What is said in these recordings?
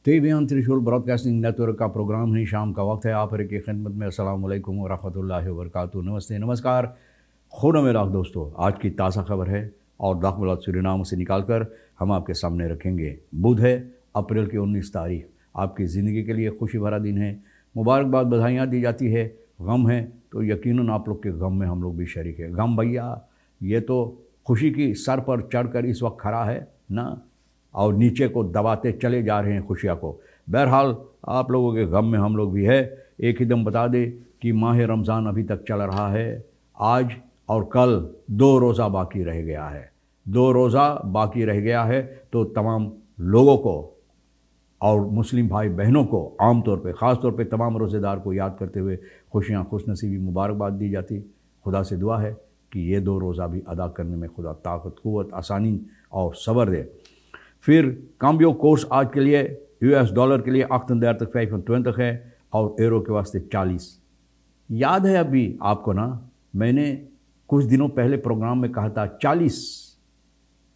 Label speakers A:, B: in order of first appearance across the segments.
A: TV त्रिशूल broadcasting network का programme है। शाम का वक्त है, आप हर की खिदमत में। अस्सलाम वालेकुम व रहमतुल्लाहि व बरकातुहू। नमस्ते, नमस्कार, खुदा में राख दोस्तों। आज की ताज़ा खबर है और दाखिलात सूरीनाम से निकालकर हम आपके सामने रखेंगे। बुध है, अप्रैल की 19 तारीख। आपकी ज़िंदगी के लिए खुशी भरा दिन है। मुबारकबाद, बधाइयाँ दी जाती है। गम है तो यकीनन आप लोग के गम में हम लोग भी शरीक है। गम भैया ये तो खुशी की सर पर चढ़कर इस वक्त खड़ा है ना, और नीचे को दबाते चले जा रहे हैं खुशियाँ को। बहरहाल आप लोगों के गम में हम लोग भी है। एक ही दम बता दे कि माह रमज़ान अभी तक चल रहा है। आज और कल 2 रोज़ा बाकी रह गया है। 2 रोज़ा बाकी रह गया है तो तमाम लोगों को और मुस्लिम भाई बहनों को आम तौर पे, ख़ास तौर पे तमाम रोज़ेदार को याद करते हुए खुशियाँ, खुशनसीबी, मुबारकबाद दी जाती। खुदा से दुआ है कि ये 2 रोज़ा भी अदा करने में खुदा ताकत, क़ुव्वत, आसानी और सब्र दे। फिर काम्बियो कोर्स आज के लिए US डॉलर के लिए 28,25 है और यूरो के वास्ते 40। याद है अभी आपको ना, मैंने कुछ दिनों पहले प्रोग्राम में कहा था 40,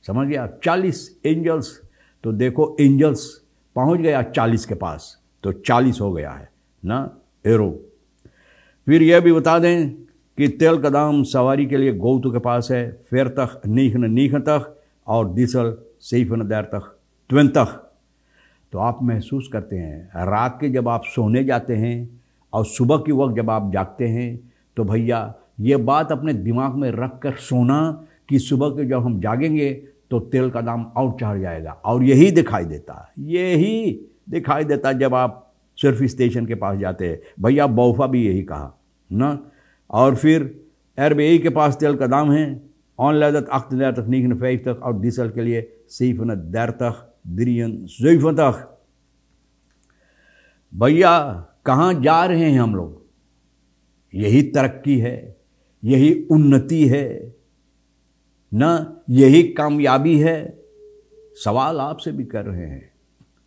A: समझ गया, 40 एंजल्स। तो देखो एंजल्स पहुंच गया 40 के पास, तो 40 हो गया है ना यूरो। फिर यह भी बता दें कि तेल का दाम सवारी के लिए गोतु के पास है 40,99 और डीजल 37,20। तो आप महसूस करते हैं रात के जब आप सोने जाते हैं और सुबह के वक्त जब आप जागते हैं, तो भैया ये बात अपने दिमाग में रख कर सोना कि सुबह के जब हम जागेंगे तो तेल का दाम और चढ़ जाएगा। और यही दिखाई देता जब आप सर्विस स्टेशन के पास जाते हैं। भैया बौफा भी यही कहा ना। और फिर RBI के पास तेल का दाम है 38,59 और डीजल के लिए 37,73। भैया कहाँ जा रहे हैं हम लोग? यही तरक्की है, यही उन्नति है ना, यही कामयाबी है। सवाल आपसे भी कर रहे हैं,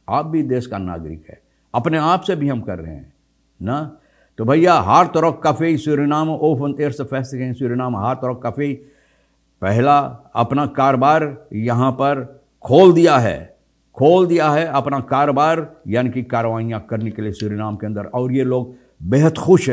A: आप भी देश का नागरिक है, अपने आप से भी हम कर रहे हैं ना। तो भैया Hard Coffee Suriname open eerste vestiging Suriname Hard Coffee पहला अपना कारोबार यहाँ पर खोल दिया है अपना कारोबार, यानी कि कार्रवाइयाँ करने के लिए सूरीनाम के अंदर। और ये लोग बेहद खुश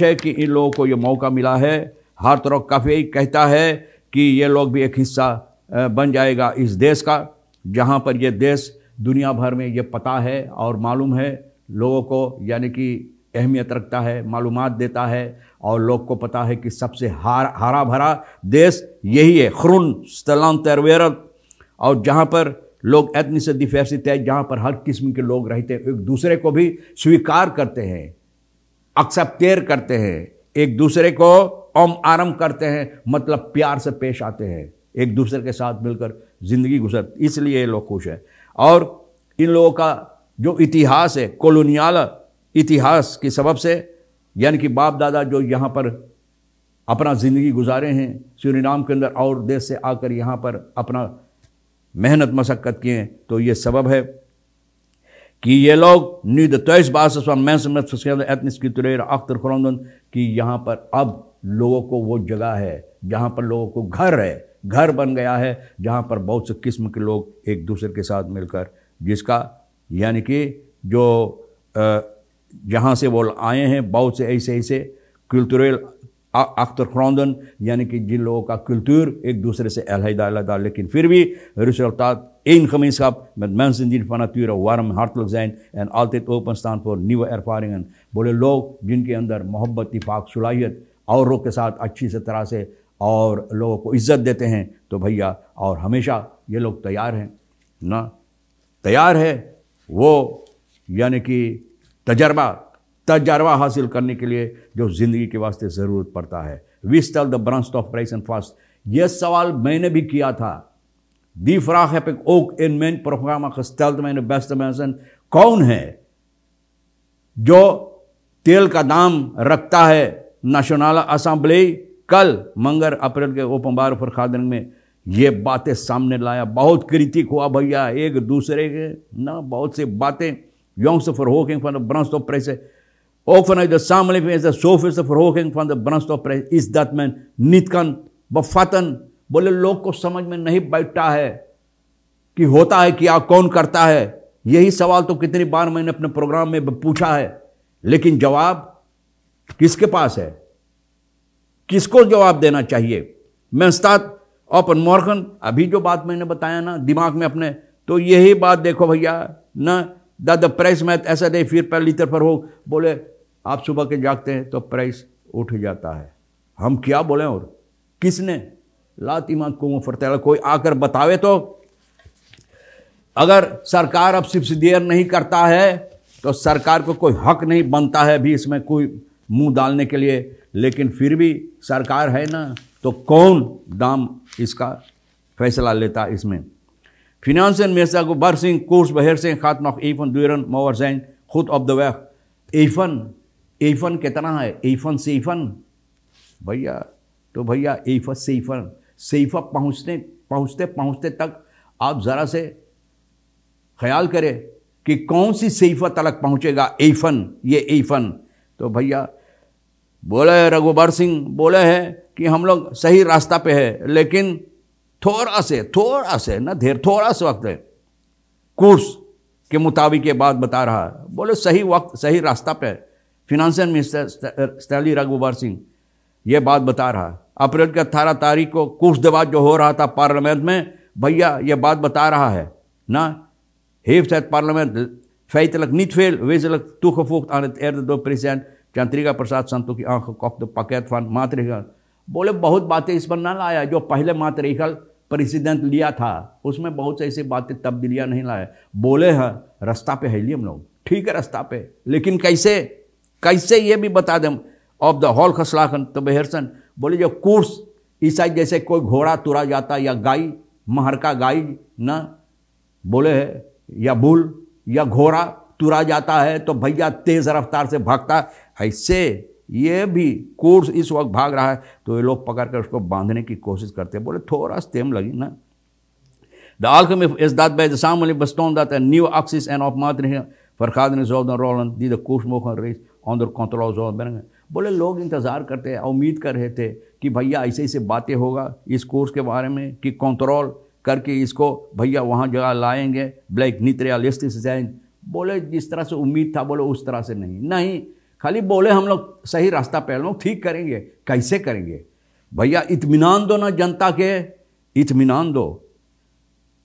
A: है कि इन लोगों को ये मौका मिला है। Hard Coffee कहता है कि ये लोग भी एक हिस्सा बन जाएगा इस देश का, जहाँ पर ये देश दुनिया भर में ये पता है और मालूम है लोगों को, यानी कि अहमियत रखता है, मालूमात देता है और लोग को पता है कि सबसे हरा भरा देश यही है, ख़ुरून स्टलान तरवेरत। और जहाँ पर लोग एथनिक डिवर्सिटी है, जहाँ पर हर किस्म के लोग रहते हैं, एक दूसरे को भी स्वीकार करते हैं, एक्सेप्टेर करते हैं, एक दूसरे को आरम करते हैं, मतलब प्यार से पेश आते हैं, एक दूसरे के साथ मिलकर ज़िंदगी गुजर। इसलिए ये लोग खुश हैं। और इन लोगों का जो इतिहास है, कॉलोनियल इतिहास की सबब से, यानी कि बाप दादा जो यहाँ पर अपना ज़िंदगी गुजारे हैं सूरीनाम के अंदर और देश से आकर यहाँ पर अपना मेहनत मशक्क़त किए हैं, तो ये सबब है कि ये लोग कि यहाँ पर अब लोगों को वो जगह है जहाँ पर लोगों को घर बन गया है, जहाँ पर बहुत से किस्म के लोग एक दूसरे के साथ मिलकर, जिसका यानी कि जो जहाँ से वो आए हैं, बहुत से ऐसे कल्चरल अख्तर, यानी कि जिन लोगों का कल्चर एक दूसरे से अलग, लेकिन फिर भी result één gemeenschap met mensen die van nature warm, hartelijk zijn en altijd openstaan voor nieuwe ervaringen। बोले लोग जिनके अंदर मोहब्बत, इत्तेफाक, सुलाहियत, औरों के साथ अच्छी से तरह से और लोगों को इज़्ज़त देते हैं, तो भैया और हमेशा ये लोग तैयार हैं ना, तैयार है वो, यानी कि तजर्बा हासिल करने के लिए जो ज़िंदगी के वास्ते ज़रूरत पड़ता है। वी स्टेल द brandstof प्राइस एंड फास्ट। ये सवाल मैंने भी किया था। Die vraag heb ik ook in mijn programma gesteld, mijn beste mensen। कौन है जो तेल का दाम रखता है नेशनल असेंबली? कल मंगर अप्रैल के ओपनबार फरखादन में ये बातें सामने लाया। बहुत क्रिटिक हुआ भैया एक दूसरे के ना, बहुत सी बातें। jongste verhoging van de brandstofprijzen, ook vanuit de samenleving is de zoveelste verhoging van de brandstofprijs, is dat men niet kan bevatten। बोले लोग को समझ में नहीं बैठता है कि होता है क्या, कौन करता है। यही सवाल तो कितनी बार मैंने अपने प्रोग्राम में पूछा है, लेकिन जवाब किसके पास है? किसको जवाब देना चाहिए? मैं उस्ताद ओपन मॉर्गन, अभी जो बात मैंने बताया ना दिमाग में अपने, तो यही बात देखो भैया ना, द प्राइस में ऐसा दे फिर पर लीटर पर हो, बोले आप सुबह के जागते हैं तो प्राइस उठ जाता है। हम क्या बोले? और किसने लाती मात को फरतेला? कोई आकर बतावे तो। अगर सरकार अब सब्सिडियर नहीं करता है तो सरकार को कोई हक नहीं बनता है भी इसमें कोई मुंह डालने के लिए, लेकिन फिर भी सरकार है ना, तो कौन दाम इसका फैसला लेता इसमें? Financiën minister beheersing, koersbeheersing gaat nog even duren, maar we zijn goed op de weg. Even कितना है? even 7 भैया, तो भैया even 7 पहुँचते तक आप ज़रा से ख्याल करें कि कौन सी सेफा तलक पहुँचेगा ये even। तो भैया बोले रघुबर सिंह बोले हैं कि हम लोग सही रास्ता पे है, लेकिन थोड़ा से ना ढेर थोड़ा सा वक्त है, कोर्स के मुताबिक ये बात बता रहा है। बोले सही वक्त सही रास्ता पे है। Financial minister Stanley Raghubar Singh ये बात बता रहा है। अप्रैल के 18 तारीख को कोर्स डिबेट जो हो रहा था पार्लियामेंट में, भैया ये बात बता रहा है ना, heeft het parlement feitelijk niet veel wezenlijk toegevoegd aan het eerder door president Chandrika Prasad Santokhi aangekondigde pakket van maatregelen। बोले बहुत बातें इस पर ना लाया, जो पहले मातृकल प्रेसिडेंट लिया था उसमें बहुत से ऐसी बातें तब्दीलियां नहीं लाया। बोले हैं रास्ता पे है लिए हम लोग, ठीक है रास्ता पे, लेकिन कैसे ये भी बता दें। ऑफ द हॉल खसलाखन तो बेहरसन बोले जो कोर्स ईसाई जैसे कोई घोड़ा तुरा जाता या गाय महर का गाय ना बोले है या बुल या घोड़ा तुरा जाता है तो भैया तेज रफ्तार से भागता, ऐसे ये भी कोर्स इस वक्त भाग रहा है तो ये लोग पकड़ कर उसको बांधने की कोशिश करते हैं। बोले थोड़ा स्टेम लगी ना। De algemeen is dat bij de samenleving bestond dat nieuwe acties en opmaatregelen vergaderingen zouden rollen die de koers mogen onder controle zouden brengen। बोले लोग इंतज़ार करते हैं, उम्मीद कर रहे थे कि भैया ऐसे बातें होगा इस कोर्स के बारे में कि कंट्रोल करके इसको भैया वहाँ जगह लाएंगे, ब्लैक नीत रियलिस्टिक जाएंगे। बोले जिस तरह से उम्मीद था बोले उस तरह से नहीं, खाली बोले हम लोग सही रास्ता पे हम लोग ठीक करेंगे। कैसे करेंगे भैया? इत्मीनान दो ना जनता के, इत्मीनान दो।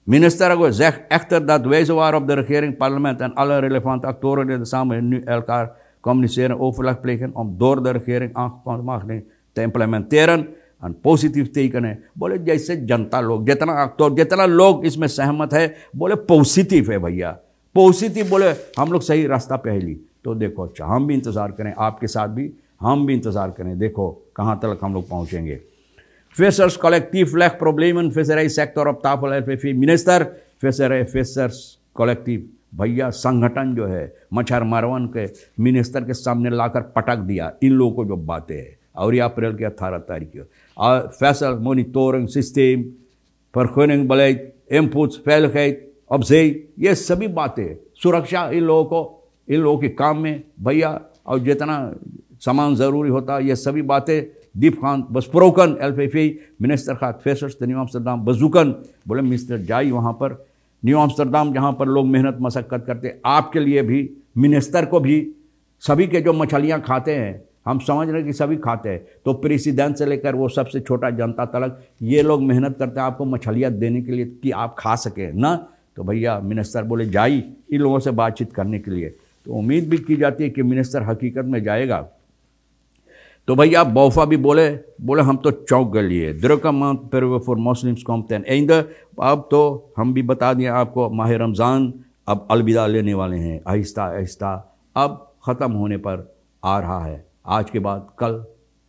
A: Minister zegt echter dat wij zwaar op de regering, parlement en alle relevante actoren die samen nu elkaar communiceren, overleg plegen om door de regering aangekondigde maatregelen te implementeren en positief tekenen। बोले जैसे जनता लोग जितना लोग इसमें सहमत है, बोले positive है भैया, पॉजिटिव। बोले हम लोग सही रास्ता पे है। तो देखो अच्छा हम भी इंतज़ार करें, आपके साथ भी हम भी इंतज़ार करें, देखो कहाँ तक हम लोग पहुँचेंगे। Vissers collectief legt problemen visserijsector op tafel। LPV मिनिस्टर फिशर्स कलेक्टिव भैया संगठन जो है मच्छर मारवन के मिनिस्टर के सामने लाकर पटक दिया इन लोगों को जो बातें हैं। और ये अप्रैल के 18 तारीख को और Faisal monitoring system vergunning beleid inputs veiligheid opzij, ये सभी बातें सुरक्षा इन लोगों के काम में भैया, और जितना सामान ज़रूरी होता ये सभी बातें दीप खान besproken। LPV मिनिस्टर खात फेसर्स न्यू आम्स्टरडाम बजूकन। बोले मिस्टर जाई वहाँ पर न्यू आम्स्टरडाम जहाँ पर लोग मेहनत मशक्क़त करते, आपके लिए भी मिनिस्टर को भी सभी के जो मछलियाँ खाते हैं, हम समझ रहे कि सभी खाते हैं, तो प्रेसिडेंट से लेकर वो सबसे छोटा जनता तक ये लोग मेहनत करते हैं आपको मछलियाँ देने के लिए कि आप खा सकें ना। तो भैया मिनिस्टर बोले जाई इन लोगों से बातचीत करने के लिए। तो उम्मीद भी की जाती है कि मिनिस्टर हकीकत में जाएगा। तो भैया बौफा भी बोले हम तो चौंक गए। drukke maand periode voor moslims komt ten einde। अब तो हम भी बता दिए आपको माह रमज़ान अब अलविदा लेने वाले हैं, आहिस्ता आहिस्ता अब ख़त्म होने पर आ रहा है। आज के बाद कल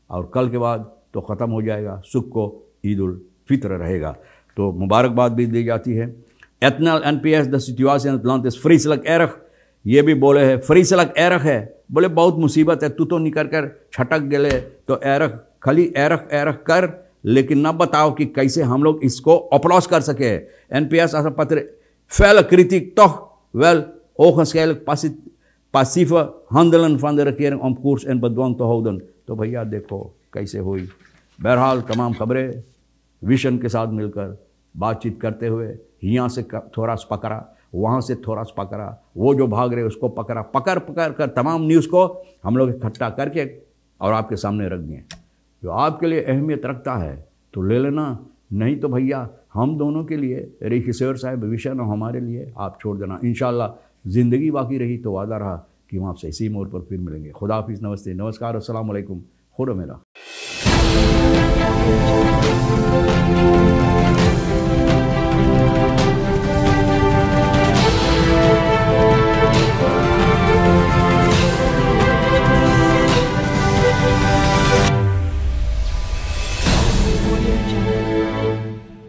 A: और कल के बाद तो ख़त्म हो जाएगा, सुख को ईद उल फित्र रहेगा। तो मुबारकबाद भी दी जाती है। एथनल NPS the situation in het land is vreselijk erg। ये भी बोले है vreselijk erg है, बोले बहुत मुसीबत है, तू तो निकल कर छटक गए तो एरख खाली एरख कर, लेकिन ना बताओ कि कैसे हम लोग इसको अपलॉस कर सके। NPS als patre felle kritiek toch wel ogenschijnlijk passieve handelen van de regering om koers en bedwang te houden। तो भैया देखो कैसे हुई। बहरहाल तमाम खबरें विजन के साथ मिलकर बातचीत करते हुए यहाँ से थोड़ा पकड़ा वहाँ से थोड़ा सा पकड़ा, वो जो भाग रहे उसको पकड़ा, पकड़ पकड़ कर तमाम न्यूज़ को हम लोग इकट्ठा करके और आपके सामने रख दिए। जो आपके लिए अहमियत रखता है तो ले लेना, नहीं तो भैया हम दोनों के लिए रेखिसेवर साहब विषय न हमारे लिए आप छोड़ देना। इंशाअल्लाह ज़िंदगी बाकी रही तो वादा रहा कि हम आपसे इसी मोड़ पर फिर मिलेंगे। खुदा हाफिज़, नमस्ते, नमस्कार, अस्सलाम वालेकुम, खुदा मेरा।